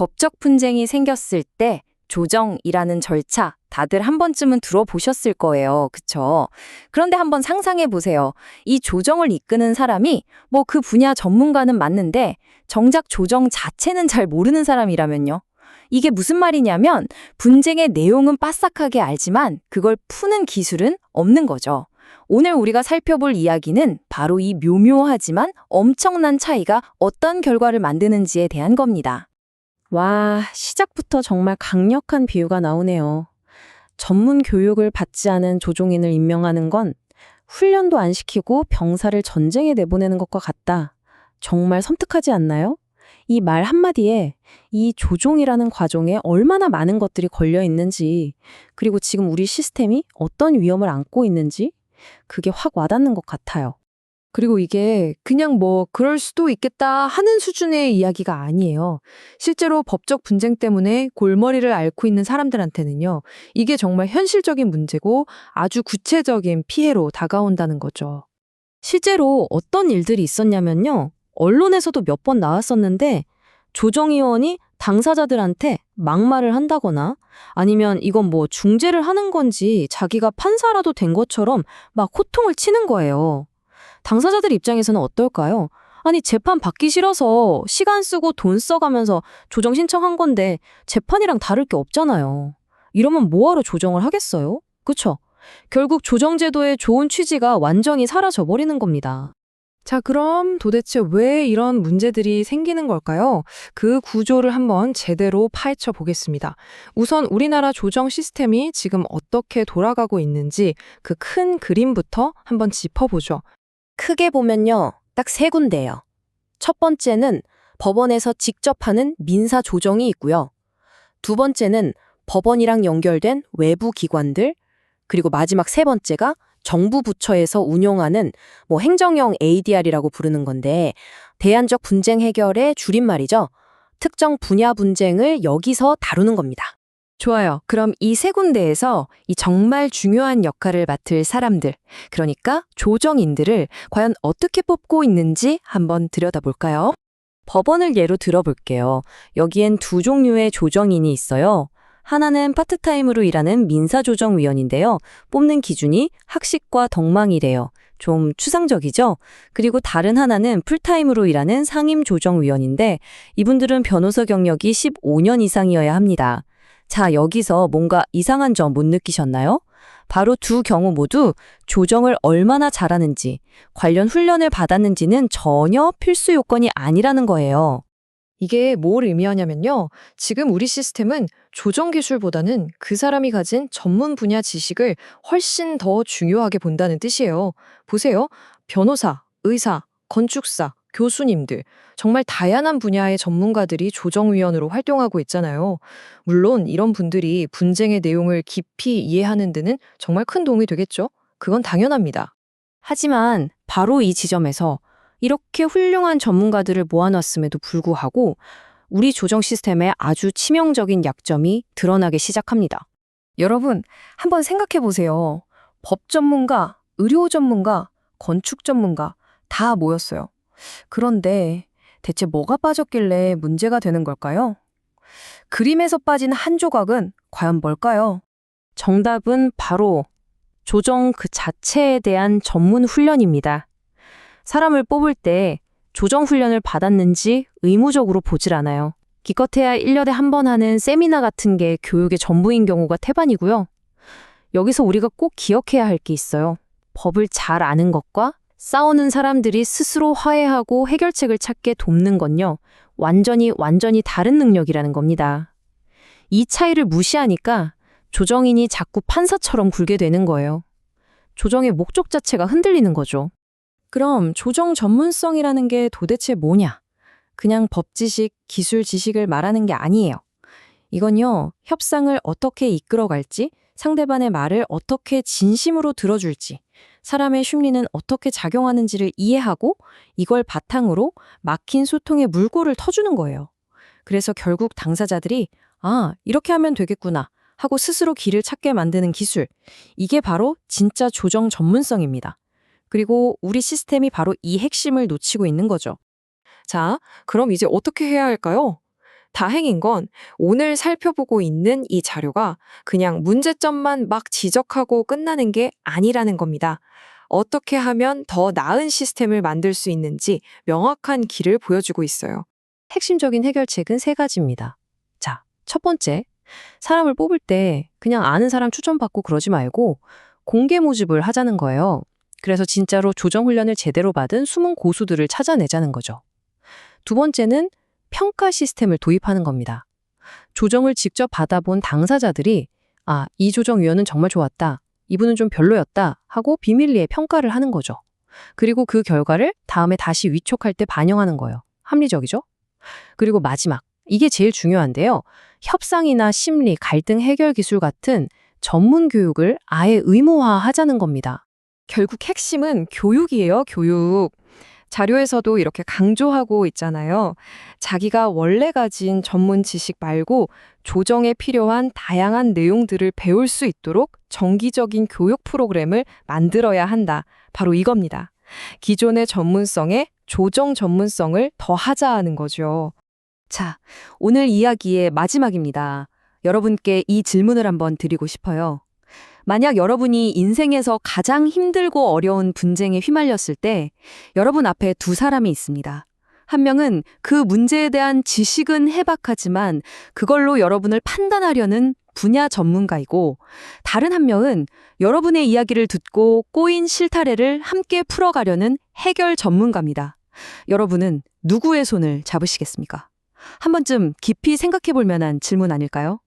법적 분쟁이 생겼을 때 조정이라는 절차 다들 한 번쯤은 들어보셨을 거예요. 그쵸? 그런데 한번 상상해 보세요. 이 조정을 이끄는 사람이 뭐 그 분야 전문가는 맞는데 정작 조정 자체는 잘 모르는 사람이라면요. 이게 무슨 말이냐면 분쟁의 내용은 빠삭하게 알지만 그걸 푸는 기술은 없는 거죠. 오늘 우리가 살펴볼 이야기는 바로 이 묘묘하지만 엄청난 차이가 어떤 결과를 만드는지에 대한 겁니다. 와, 시작부터 정말 강력한 비유가 나오네요. 전문 교육을 받지 않은 조종인을 임명하는 건 훈련도 안 시키고 병사를 전쟁에 내보내는 것과 같다. 정말 섬뜩하지 않나요? 이 말 한마디에 이 조종이라는 과정에 얼마나 많은 것들이 걸려 있는지, 그리고 지금 우리 시스템이 어떤 위험을 안고 있는지, 그게 확 와닿는 것 같아요. 그리고 이게 그냥 뭐 그럴 수도 있겠다 하는 수준의 이야기가 아니에요. 실제로 법적 분쟁 때문에 골머리를 앓고 있는 사람들한테는요, 이게 정말 현실적인 문제고 아주 구체적인 피해로 다가온다는 거죠. 실제로 어떤 일들이 있었냐면요. 언론에서도 몇 번 나왔었는데 조정위원이 당사자들한테 막말을 한다거나 아니면 이건 뭐 중재를 하는 건지 자기가 판사라도 된 것처럼 막 호통을 치는 거예요. 당사자들 입장에서는 어떨까요? 아니, 재판 받기 싫어서 시간 쓰고 돈 써가면서 조정 신청한 건데 재판이랑 다를 게 없잖아요. 이러면 뭐하러 조정을 하겠어요? 그쵸? 결국 조정제도의 좋은 취지가 완전히 사라져 버리는 겁니다. 자, 그럼 도대체 왜 이런 문제들이 생기는 걸까요? 그 구조를 한번 제대로 파헤쳐 보겠습니다. 우선 우리나라 조정 시스템이 지금 어떻게 돌아가고 있는지 그 큰 그림부터 한번 짚어보죠. 크게 보면요, 딱 세 군데예요. 첫 번째는 법원에서 직접 하는 민사 조정이 있고요. 두 번째는 법원이랑 연결된 외부 기관들, 그리고 마지막 세 번째가 정부 부처에서 운용하는 뭐 행정형 ADR이라고 부르는 건데 대안적 분쟁 해결의 줄임말이죠. 특정 분야 분쟁을 여기서 다루는 겁니다. 좋아요. 그럼 이 세 군데에서 이 정말 중요한 역할을 맡을 사람들, 그러니까 조정인들을 과연 어떻게 뽑고 있는지 한번 들여다볼까요? 법원을 예로 들어볼게요. 여기엔 두 종류의 조정인이 있어요. 하나는 파트타임으로 일하는 민사조정위원인데요. 뽑는 기준이 학식과 덕망이래요. 좀 추상적이죠? 그리고 다른 하나는 풀타임으로 일하는 상임조정위원인데 이분들은 변호사 경력이 15년 이상이어야 합니다. 자, 여기서 뭔가 이상한 점 못 느끼셨나요? 바로 두 경우 모두 조정을 얼마나 잘하는지, 관련 훈련을 받았는지는 전혀 필수 요건이 아니라는 거예요. 이게 뭘 의미하냐면요. 지금 우리 시스템은 조정 기술보다는 그 사람이 가진 전문 분야 지식을 훨씬 더 중요하게 본다는 뜻이에요. 보세요. 변호사, 의사, 건축사, 교수님들, 정말 다양한 분야의 전문가들이 조정위원으로 활동하고 있잖아요. 물론 이런 분들이 분쟁의 내용을 깊이 이해하는 데는 정말 큰 도움이 되겠죠? 그건 당연합니다. 하지만 바로 이 지점에서 이렇게 훌륭한 전문가들을 모아놨음에도 불구하고 우리 조정 시스템에 아주 치명적인 약점이 드러나기 시작합니다. 여러분, 한번 생각해 보세요. 법 전문가, 의료 전문가, 건축 전문가 다 모였어요. 그런데 대체 뭐가 빠졌길래 문제가 되는 걸까요? 그림에서 빠진 한 조각은 과연 뭘까요? 정답은 바로 조정 그 자체에 대한 전문 훈련입니다. 사람을 뽑을 때 조정 훈련을 받았는지 의무적으로 보질 않아요. 기껏해야 1년에 한 번 하는 세미나 같은 게 교육의 전부인 경우가 태반이고요. 여기서 우리가 꼭 기억해야 할 게 있어요. 법을 잘 아는 것과 싸우는 사람들이 스스로 화해하고 해결책을 찾게 돕는 건요. 완전히 다른 능력이라는 겁니다. 이 차이를 무시하니까 조정인이 자꾸 판사처럼 굴게 되는 거예요. 조정의 목적 자체가 흔들리는 거죠. 그럼 조정 전문성이라는 게 도대체 뭐냐? 그냥 법 지식, 기술 지식을 말하는 게 아니에요. 이건요, 협상을 어떻게 이끌어갈지, 상대방의 말을 어떻게 진심으로 들어줄지, 사람의 심리는 어떻게 작용하는지를 이해하고 이걸 바탕으로 막힌 소통의 물꼬를 터주는 거예요. 그래서 결국 당사자들이 아, 이렇게 하면 되겠구나 하고 스스로 길을 찾게 만드는 기술, 이게 바로 진짜 조정 전문성입니다. 그리고 우리 시스템이 바로 이 핵심을 놓치고 있는 거죠. 자, 그럼 이제 어떻게 해야 할까요? 다행인 건 오늘 살펴보고 있는 이 자료가 그냥 문제점만 막 지적하고 끝나는 게 아니라는 겁니다. 어떻게 하면 더 나은 시스템을 만들 수 있는지 명확한 길을 보여주고 있어요. 핵심적인 해결책은 세 가지입니다. 자, 첫 번째, 사람을 뽑을 때 그냥 아는 사람 추천받고 그러지 말고 공개 모집을 하자는 거예요. 그래서 진짜로 조정 훈련을 제대로 받은 숨은 고수들을 찾아내자는 거죠. 두 번째는 평가 시스템을 도입하는 겁니다. 조정을 직접 받아본 당사자들이 이 조정위원은 정말 좋았다. 이분은 좀 별로였다 하고 비밀리에 평가를 하는 거죠. 그리고 그 결과를 다음에 다시 위촉할 때 반영하는 거예요. 합리적이죠? 그리고 마지막, 이게 제일 중요한데요. 협상이나 심리, 갈등 해결 기술 같은 전문 교육을 아예 의무화하자는 겁니다. 결국 핵심은 교육이에요, 교육. 자료에서도 이렇게 강조하고 있잖아요. 자기가 원래 가진 전문 지식 말고 조정에 필요한 다양한 내용들을 배울 수 있도록 정기적인 교육 프로그램을 만들어야 한다. 바로 이겁니다. 기존의 전문성에 조정 전문성을 더하자는 거죠. 자, 오늘 이야기의 마지막입니다. 여러분께 이 질문을 한번 드리고 싶어요. 만약 여러분이 인생에서 가장 힘들고 어려운 분쟁에 휘말렸을 때 여러분 앞에 두 사람이 있습니다. 한 명은 그 문제에 대한 지식은 해박하지만 그걸로 여러분을 판단하려는 분야 전문가이고, 다른 한 명은 여러분의 이야기를 듣고 꼬인 실타래를 함께 풀어가려는 해결 전문가입니다. 여러분은 누구의 손을 잡으시겠습니까? 한 번쯤 깊이 생각해 볼 만한 질문 아닐까요?